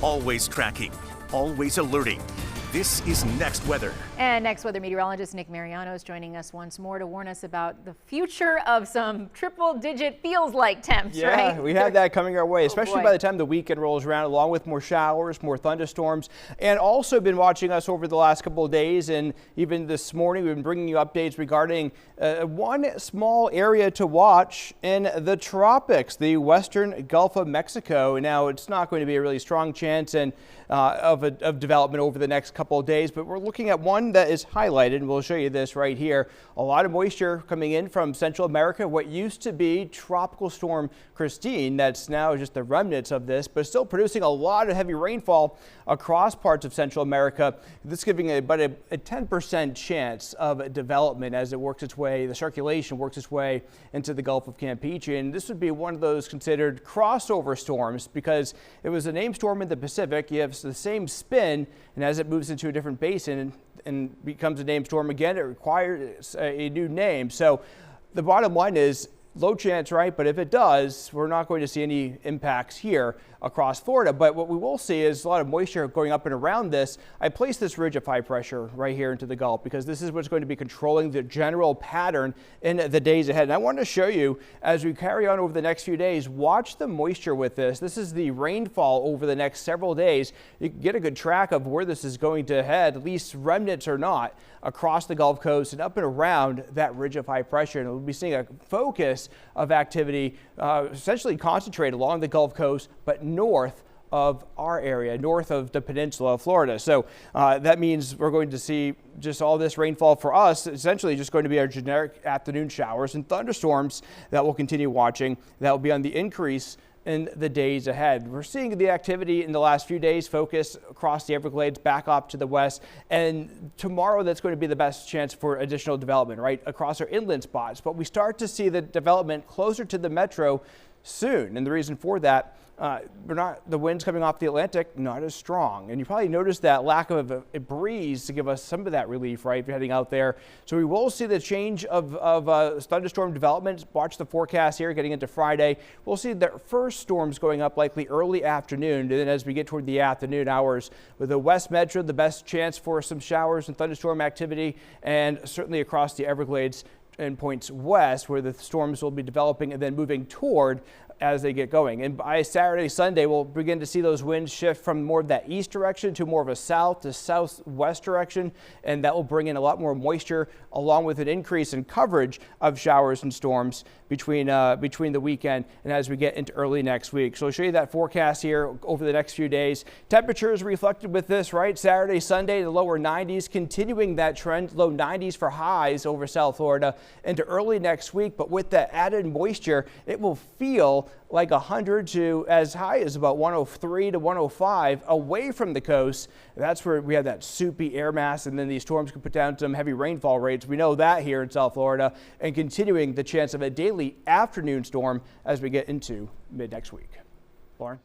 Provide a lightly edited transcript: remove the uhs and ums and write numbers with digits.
Always tracking, always alerting. This is Next Weather. And Next Weather meteorologist Nick Mariano is joining us once more to warn us about the future of some triple-digit feels-like temps, right? Yeah, we have that coming our way, especially by the time the weekend rolls around, along with more showers, more thunderstorms, and also been watching us over the last couple of days, and even this morning we've been bringing you updates regarding one small area to watch in the tropics, the western Gulf of Mexico. Now, it's not going to be a really strong chance of development over the next couple of days, but we're looking at one that is highlighted, and we'll show you this right here. A lot of moisture coming in from Central America, what used to be Tropical Storm Christine, that's now just the remnants of this, but still producing a lot of heavy rainfall across parts of Central America. This giving about a 10% chance of development as it works its way, the circulation works its way into the Gulf of Campeche. And this would be one of those considered crossover storms because it was a named storm in the Pacific. You have the same spin, and as it moves into a different basin and becomes a named storm again, it requires a new name. So the bottom line is low chance, right? But if it does, we're not going to see any impacts here across Florida. But what we will see is a lot of moisture going up and around this. I placed this ridge of high pressure right here into the Gulf because this is what's going to be controlling the general pattern in the days ahead. And I want to show you as we carry on over the next few days, watch the moisture with this. This is the rainfall over the next several days. You can get a good track of where this is going to head, at least remnants or not, across the Gulf Coast and up and around that ridge of high pressure. And we'll be seeing a focus of activity essentially concentrated along the Gulf Coast, but north of our area, north of the peninsula of Florida. So that means we're going to see just all this rainfall for us, essentially just going to be our generic afternoon showers and thunderstorms that we'll continue watching. That will be on the increase in the days ahead. We're seeing the activity in the last few days focus across the Everglades back up to the west, and tomorrow that's going to be the best chance for additional development right across our inland spots. But we start to see the development closer to the metro soon, and the reason for that, the winds coming off the Atlantic, not as strong. And you probably noticed that lack of a breeze to give us some of that relief, right, if you're heading out there. So we will see the change of thunderstorm development. Watch the forecast here getting into Friday. We'll see the first storms going up likely early afternoon. And then as we get toward the afternoon hours, with the West Metro, the best chance for some showers and thunderstorm activity, and certainly across the Everglades and points west where the storms will be developing and then moving toward as they get going. And by Saturday, Sunday, we'll begin to see those winds shift from more of that east direction to more of a south to southwest direction, and that will bring in a lot more moisture along with an increase in coverage of showers and storms between the weekend and as we get into early next week. So I'll show you that forecast here over the next few days. Temperatures reflected with this, right? Saturday, Sunday, the lower 90s, continuing that trend, low 90s for highs over South Florida into early next week. But with the added moisture, it will feel like 100 to as high as about 103 to 105 away from the coast. That's where we have that soupy air mass, and then these storms can put down some heavy rainfall rates. We know that here in South Florida, and continuing the chance of a daily afternoon storm as we get into mid next week. Lauren?